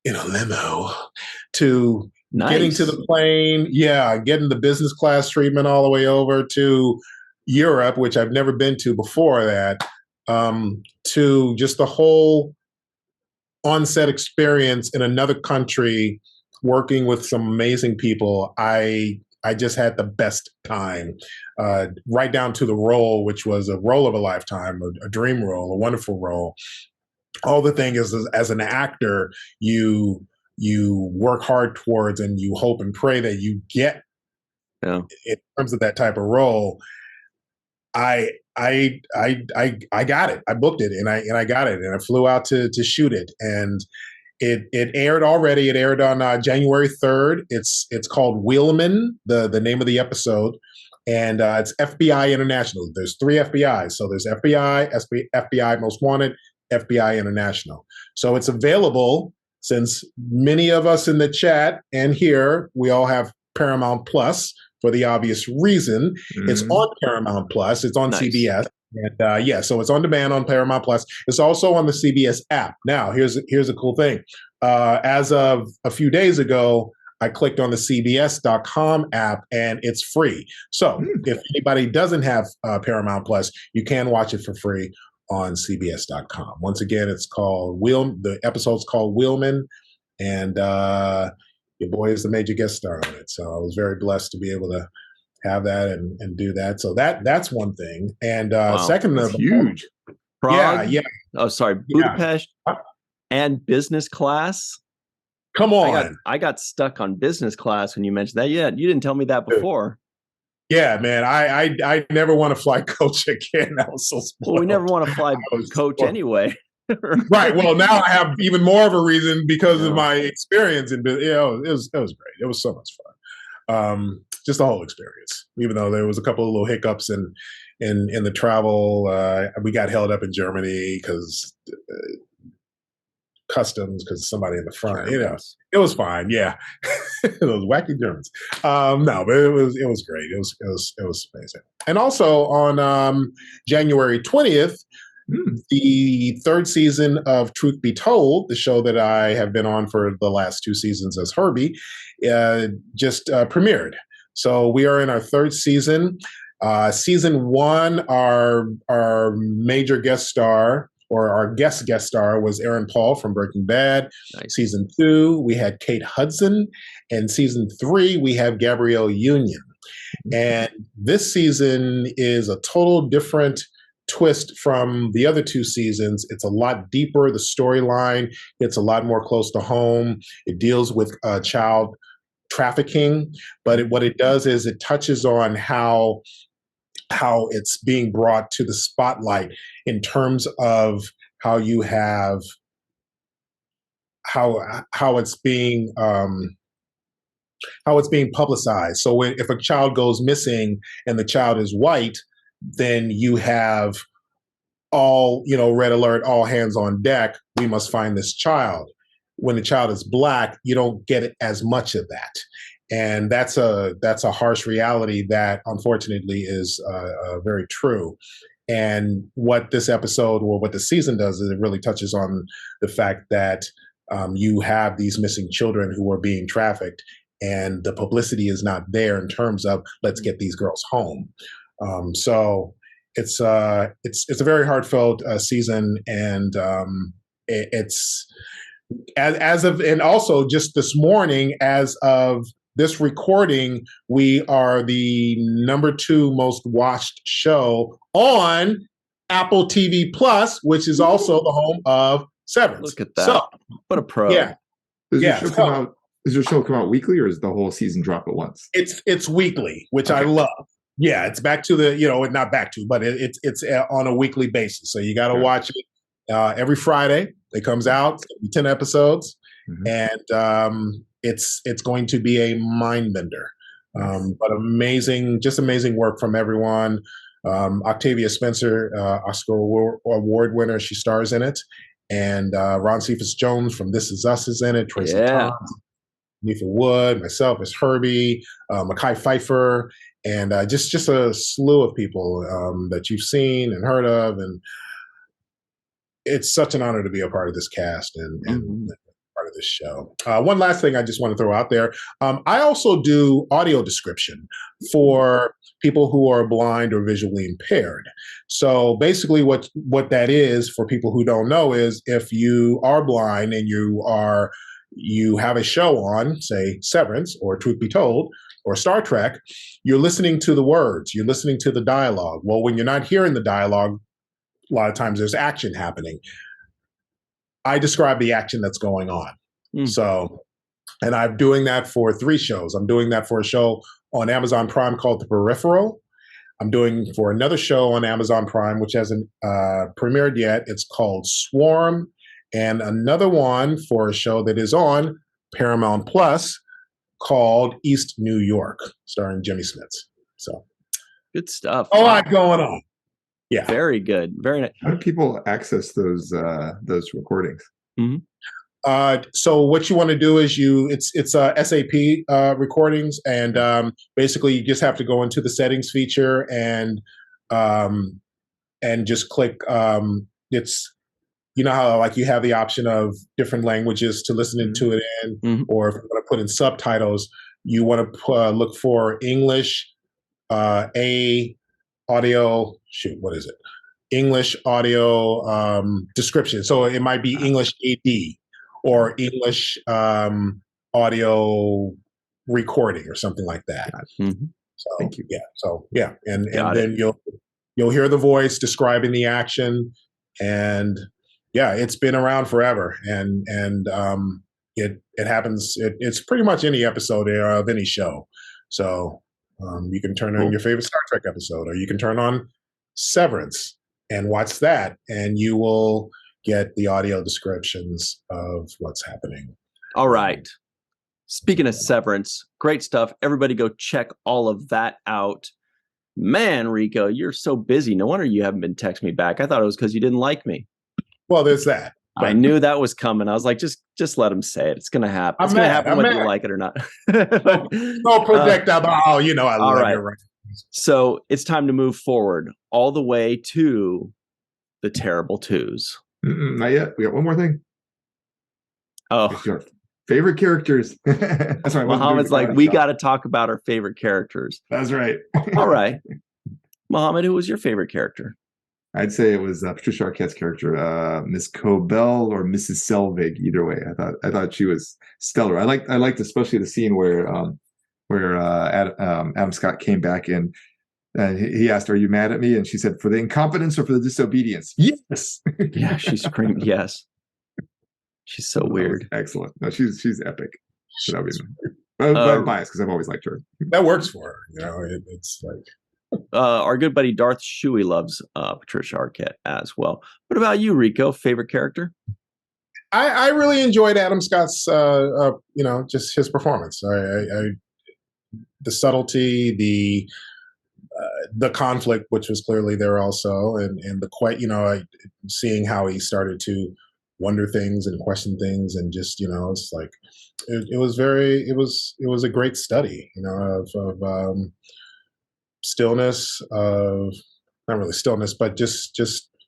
in a limo to getting to the plane, getting the business class treatment all the way over to Europe, which I've never been to before that, to just the whole on-set experience in another country, working with some amazing people. I just had the best time, right down to the role, which was a role of a lifetime, a dream role, a wonderful role. All the thing is, as an actor, you work hard towards, and you hope and pray that you get in terms of that type of role. I got it. I booked it, and I got it, and I flew out to shoot it, and it aired already. It aired on January 3rd. It's called Wheelman, the name of the episode, and it's FBI International. There's 3 FBIs, so there's FBI Most Wanted, FBI International. So it's available, since many of us in the chat and here, we all have Paramount Plus. For the obvious reason, it's on Paramount Plus. It's on CBS. And so it's on demand on Paramount Plus. It's also on the CBS app. Now, here's a cool thing. As of a few days ago, I clicked on the CBS.com app and it's free. So if anybody doesn't have Paramount Plus, you can watch it for free on CBS.com. Once again, it's called the episode's called Wheelman, and your boy is the major guest star on it. So I was very blessed to be able to have that and do that. So that's one thing. And second, that's huge. Prague? Yeah. Oh, sorry, Budapest and business class. Come on. I got stuck on business class when you mentioned that. Yeah, you didn't tell me that before. Yeah, man. I never want to fly coach again. I was so spoiled. Well, we never want to fly coach anyway. Right. Well, now I have even more of a reason because of my experience. And it was great. It was so much fun. Just the whole experience. Even though there was a couple of little hiccups in the travel, we got held up in Germany because customs, because somebody in the front. It was fine. Yeah, those wacky Germans. No, but it was great. It was amazing. And also on January 20th. The third season of Truth Be Told, the show that I have been on for the last 2 seasons as Herbie, just premiered. So we are in our third season. Season 1, our major guest star, or our guest star, was Aaron Paul from Breaking Bad. Nice. Season 2, we had Kate Hudson. And season 3, we have Gabrielle Union. And this season is a total different twist from the other 2 seasons. It's a lot deeper. The storyline, it's a lot more close to home. It deals with child trafficking, but what it does is it touches on how it's being brought to the spotlight in terms of how you have how it's being publicized. So if a child goes missing and the child is white, then you have all, red alert, all hands on deck. We must find this child. When the child is black, you don't get as much of that. And that's a harsh reality that unfortunately is very true. And what this episode, or what the season does, is it really touches on the fact that you have these missing children who are being trafficked, and the publicity is not there in terms of let's get these girls home. So it's a very heartfelt season, and it's as of, and also just this morning, as of this recording, we are the #2 most watched show on Apple TV Plus, which is also the home of Severance. Look at that! So, what a pro! Yeah, Does your show come out weekly, or is the whole season drop at once? It's weekly, which I love. Yeah, it's back to the not back to, but it's on a weekly basis. So you got to watch it every Friday. It comes out. It's gonna be 10 episodes, and it's going to be a mind bender. But amazing work from everyone. Octavia Spencer, Oscar Award winner, she stars in it, and Ron Cephas Jones from This Is Us is in it. Tracy Thomas, Neitha Wood, myself as Herbie, Mekhi Phifer, and just a slew of people that you've seen and heard of, and it's such an honor to be a part of this cast and part of this show. One last thing I just want to throw out there. I also do audio description for people who are blind or visually impaired. So basically what that is, for people who don't know, is if you are blind and you have a show on, say Severance or Truth Be Told or Star Trek, you're listening to the words, you're listening to the dialogue. Well, when you're not hearing the dialogue, a lot of times there's action happening. I describe the action that's going on. So, and I'm doing that for 3 shows. I'm doing that for a show on Amazon Prime called The Peripheral. I'm doing for another show on Amazon Prime, which hasn't premiered yet. It's called Swarm. And another one for a show that is on Paramount Plus called East New York, starring Jimmy Smits. So good stuff. A lot going on. Yeah, very good. Very nice. How do people access those recordings? So what you want to do is it's SAP recordings, and basically you just have to go into the settings feature and and just click. It's you know how like you have the option of different languages to listen to it in, or if you want to put in subtitles, you want to look for English audio. Shoot, what is it? English audio description. So it might be English AD or English audio recording or something like that. So, thank you. Yeah. So yeah, and then you'll hear the voice describing the action, and yeah, it's been around forever, and it happens. It's pretty much any episode of any show. So you can turn on your favorite Star Trek episode, or you can turn on Severance and watch that, and you will get the audio descriptions of what's happening. All right. Speaking of Severance, great stuff. Everybody go check all of that out. Man, Rico, you're so busy. No wonder you haven't been texting me back. I thought it was because you didn't like me. Well, there's that. I knew that was coming. I was like, just let him say it. It's going to happen. It's going to happen whether you like it or not. Don't project out. I love you. Right. So it's time to move forward all the way to the terrible twos. Not yet. We got one more thing. Oh, your favorite characters. That's right. Muhammad's like, we got to talk about our favorite characters. That's right. All right. Muhammad, who was your favorite character? I'd say it was Patricia Arquette's character, Miss Cobell or Mrs. Selvig. Either way, I thought she was stellar. I liked especially the scene where Adam Scott came back and he asked, "Are you mad at me?" And she said, "For the incompetence or for the disobedience?" Yes. Yeah, she screamed yes. She's so weird. Excellent. No, she's epic. So that'd be I'm biased because I've always liked her. That works for her. You know, it's like. Our good buddy Darth Shuey loves Patricia Arquette as well. What about you, Rico? Favorite character? I really enjoyed Adam Scott's, just his performance. The subtlety, the conflict, which was clearly there also, and seeing how he started to wonder things and question things, and just it's like it was a great study, of stillness, of not really stillness, but just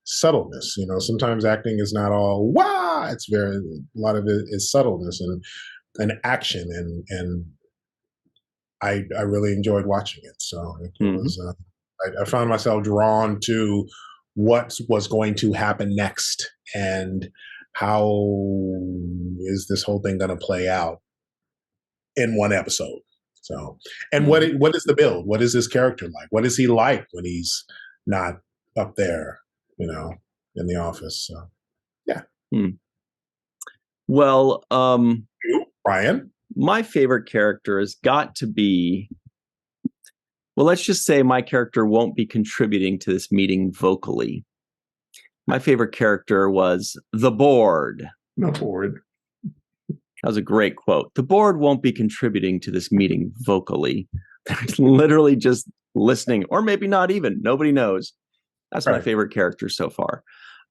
subtleness. Sometimes acting is not all wow. It's a lot of it is subtleness and action, and I really enjoyed watching it. So it was I found myself drawn to what was going to happen next, and how is this whole thing going to play out in one episode. So, and what is the build? What is this character like? What is he like when he's not up there, in the office? So, yeah. Well, Brian, my favorite character has got to be. Well, let's just say my character won't be contributing to this meeting vocally. My favorite character was the board. The board. That was a great quote. The board won't be contributing to this meeting vocally. They're literally just listening, or maybe not even. Nobody knows. That's my favorite character so far.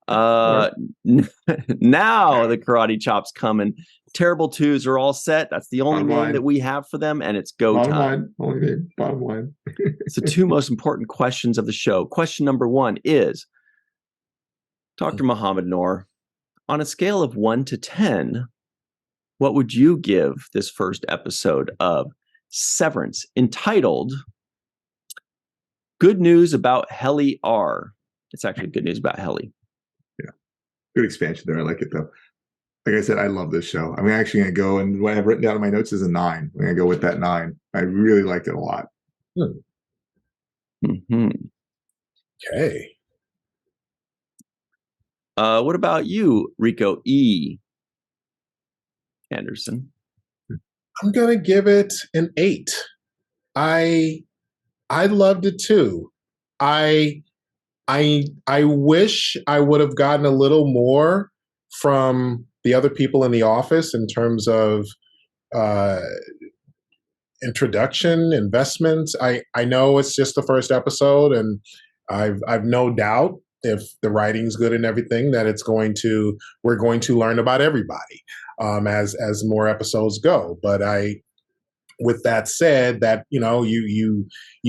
Now the karate chop's coming. Terrible twos are all set. That's the only name that we have for them, and it's go time. Only name. Bottom line. It's the two most important questions of the show. Question number one is, Dr. Muhammad Noor, on a scale of 1 to 10, what would you give this first episode of Severance, entitled Good News About Helly R? It's actually Good News About Helly. Yeah. Good expansion there. I like it, though. Like I said, I love this show. I'm actually going to go, and what I've written down in my notes is a 9. I'm going to go with that 9. I really liked it a lot. Okay. What about you, Rico E. Anderson? I'm gonna give it an 8. I loved it too. I wish I would have gotten a little more from the other people in the office in terms of introduction, investments. I know it's just the first episode, and I've no doubt, if the writing's good and everything, that we're going to learn about everybody as more episodes go. But I with that said, that you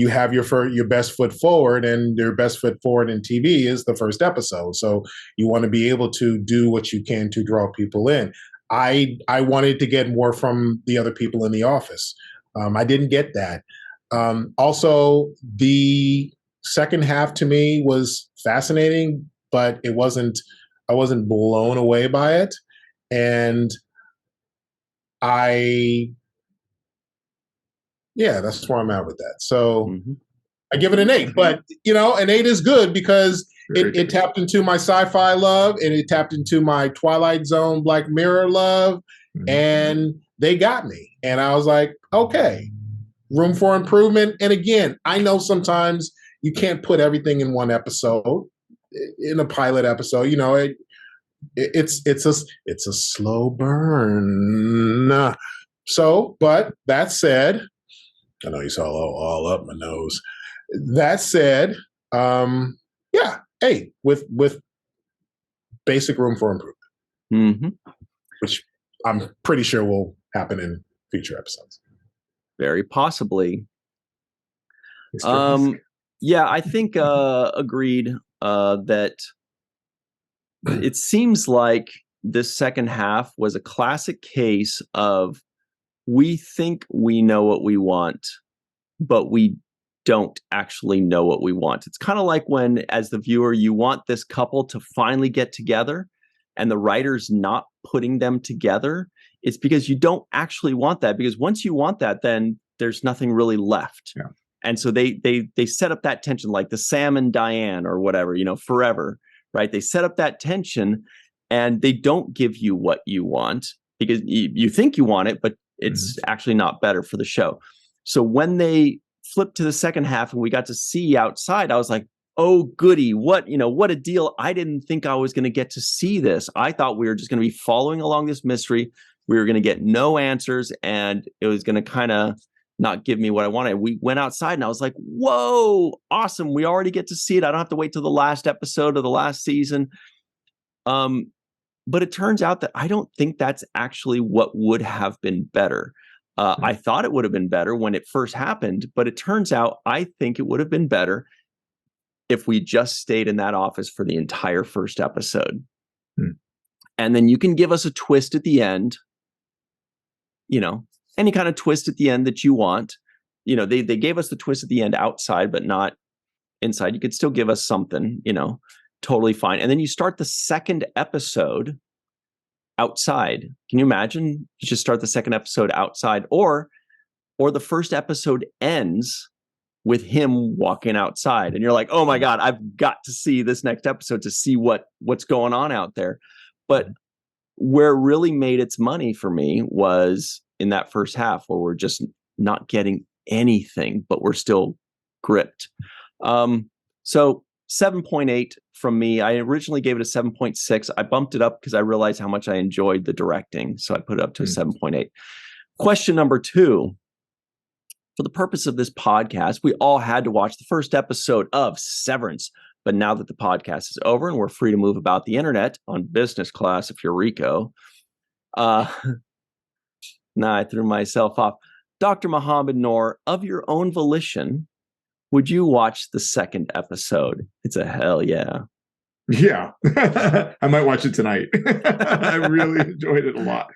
have your best foot forward, and your best foot forward in TV is the first episode. So you want to be able to do what you can to draw people in. I wanted to get more from the other people in the office. I didn't get that. Also, the second half to me was fascinating, but I wasn't blown away by it, and that's where I'm at with that. So I give it an 8, but an 8 is good because it tapped into my sci-fi love, and it tapped into my Twilight Zone, Black Mirror love, and they got me. And I was like, okay, room for improvement. And again, I know sometimes you can't put everything in one episode, in a pilot episode. It's a slow burn. So, but that said, I know you saw all up my nose. That said, 8 with basic room for improvement, which I'm pretty sure will happen in future episodes. Very possibly. I think agreed that it seems like this second half was a classic case of we think we know what we want, but we don't actually know what we want. It's kind of like when, as the viewer, you want this couple to finally get together and the writer's not putting them together. It's because you don't actually want that, because once you want that, then there's nothing really left. Yeah. And so they set up that tension, like the Sam and Diane or whatever, forever, right? They set up that tension and they don't give you what you want because you think you want it, but it's actually not better for the show. So when they flipped to the second half and we got to see outside, I was like, oh, goody. What a deal. I didn't think I was going to get to see this. I thought we were just going to be following along this mystery. We were going to get no answers and it was going to kind of not give me what I wanted. We went outside and I was like, whoa, awesome. We already get to see it. I don't have to wait till the last episode of the last season. But it turns out that I don't think that's actually what would have been better. I thought it would have been better when it first happened, but it turns out I think it would have been better if we just stayed in that office for the entire first episode. And then you can give us a twist at the end, any kind of twist at the end that you want. They gave us the twist at the end outside, but not inside. You could still give us something, totally fine. And then you start the second episode outside. Can you imagine? You just start the second episode outside, or the first episode ends with him walking outside, and you're like, oh my God, I've got to see this next episode to see what's going on out there. But where it really made its money for me was in that first half, where we're just not getting anything, but we're still gripped. So 7.8 from me. I originally gave it a 7.6. I bumped it up because I realized how much I enjoyed the directing. So I put it up to a 7.8. Question number 2. For the purpose of this podcast, we all had to watch the first episode of Severance. But now that the podcast is over and we're free to move about the internet on business class, if you're Rico, I threw myself off. Dr. Muhammad Noor, of your own volition, would you watch the second episode? It's a hell yeah. Yeah. I might watch it tonight. I really enjoyed it a lot.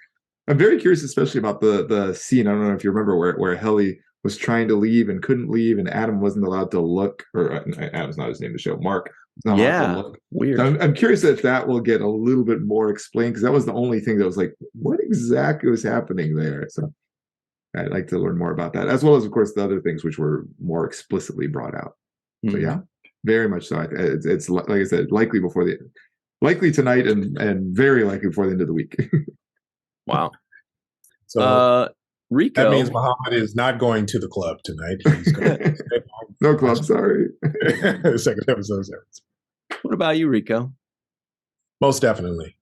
I'm very curious, especially about the scene. I don't know if you remember where Helly was trying to leave and couldn't leave, and Adam wasn't allowed to look, or Adam's not his name in the show, Mark was not allowed to look. Weird. So I'm curious if that will get a little bit more explained, because that was the only thing that was like, what exactly was happening there? So I'd like to learn more about that, as well as, of course, the other things which were more explicitly brought out. So yeah, very much so. It's like I said, likely tonight, and very likely before the end of the week. Wow. So Rico, that means Muhammad is not going to the club tonight. He's going no club, sorry. Second episode of Severance. What about you, Rico? Most definitely.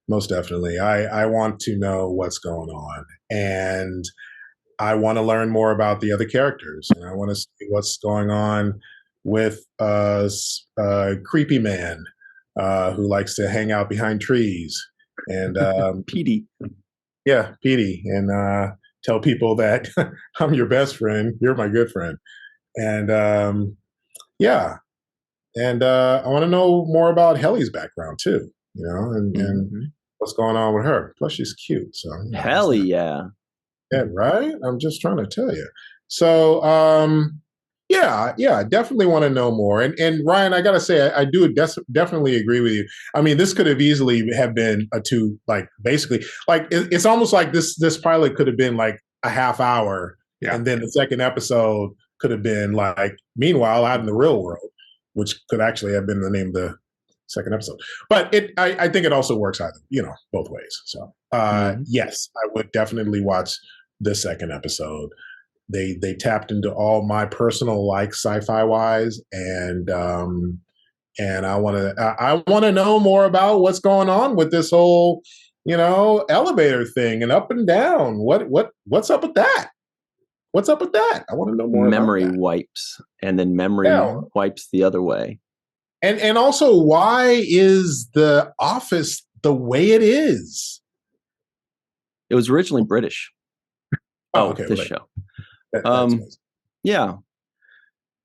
I want to know what's going on, and I want to learn more about the other characters, and I want to see what's going on with creepy man who likes to hang out behind trees, and Petey. Yeah, Petey, and tell people that I'm your best friend. You're my good friend. And yeah. And I want to know more about Helly's background too, and what's going on with her. Plus, she's cute. So Helly, yeah. Yeah, right? I'm just trying to tell you. So, yeah, definitely want to know more. And Ryan, I gotta say, I do definitely agree with you. I mean, this could have easily have been a two, like basically, like it's almost like this pilot could have been like a half hour, and then the second episode could have been like, meanwhile, out in the real world, which could actually have been the name of the second episode. But I think it also works either, both ways. So, yes, I would definitely watch the second episode. They tapped into all my personal likes sci-fi wise, and I want to know more about what's going on with this whole elevator thing and up and down. What's up with that? What's up with that? I want to know more. Memory about that. Wipes, and then memory wipes the other way. And also, why is the Office the way it is? It was originally British. Okay, this show. Yeah.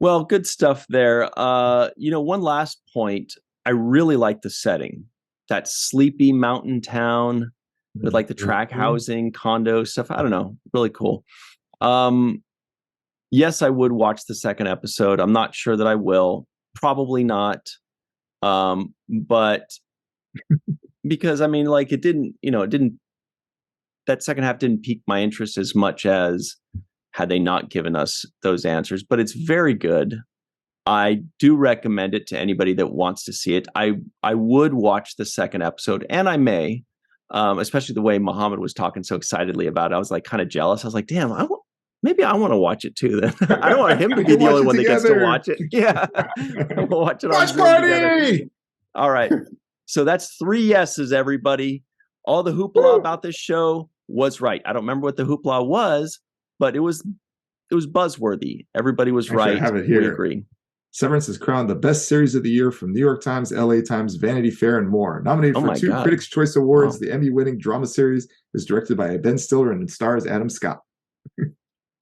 Well, good stuff there. One last point. I really like the setting. That sleepy mountain town with like the track housing, condo stuff. I don't know. Really cool. Yes, I would watch the second episode. I'm not sure that I will. Probably not. But because it didn't, that second half didn't pique my interest as much as had they not given us those answers, but it's very good. I do recommend it to anybody that wants to see it. I would watch the second episode, and I may, especially the way Muhammad was talking so excitedly about it. I was like kind of jealous. I was like, damn, maybe I want to watch it too. Then I don't want him to be the only one that gets to watch it. Yeah, we'll watch it on Zoom together. All right, so that's 3 yeses, everybody. All the hoopla about this show was right. I don't remember what the hoopla was, but it was buzzworthy. Everybody was right. I have it here. We agree. Severance is crowned the best series of the year from New York Times, LA Times, Vanity Fair, and more. Nominated for 2 Critics' Choice Awards, the Emmy-winning drama series is directed by Ben Stiller and stars Adam Scott.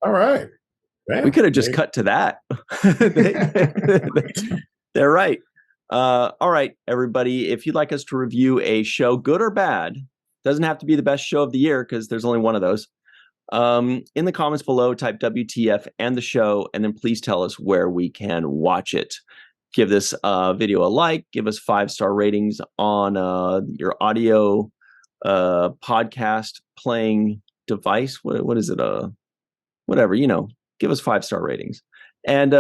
All right. Man, we could have just cut to that. They're right. All right, everybody. If you'd like us to review a show, good or bad, doesn't have to be the best show of the year because there's only one of those. In the comments below, type WTF and the show, and then please tell us where we can watch it. Give this video a like, give us 5-star ratings on your audio podcast playing device. What is it? Whatever, give us 5-star ratings. And,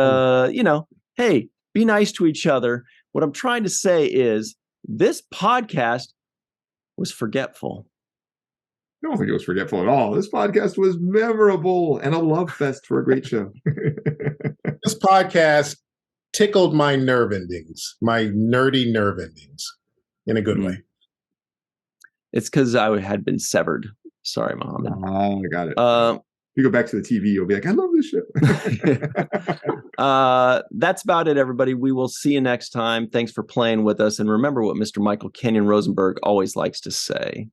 hey, be nice to each other. What I'm trying to say is this podcast was forgetful. I don't think it was forgetful at all. This podcast was memorable and a love fest for a great show. This podcast tickled my nerve endings, my nerdy nerve endings, in a good way. It's because I had been severed. Sorry, Muhammad. Oh, I got it. You go back to the TV, you'll be like, I love this show. That's about it, everybody. We will see you next time. Thanks for playing with us. And remember what Mr. Michael Kenyon Rosenberg always likes to say.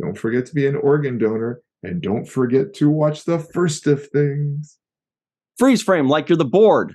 Don't forget to be an organ donor, and don't forget to watch the first of things. Freeze frame like you're the board.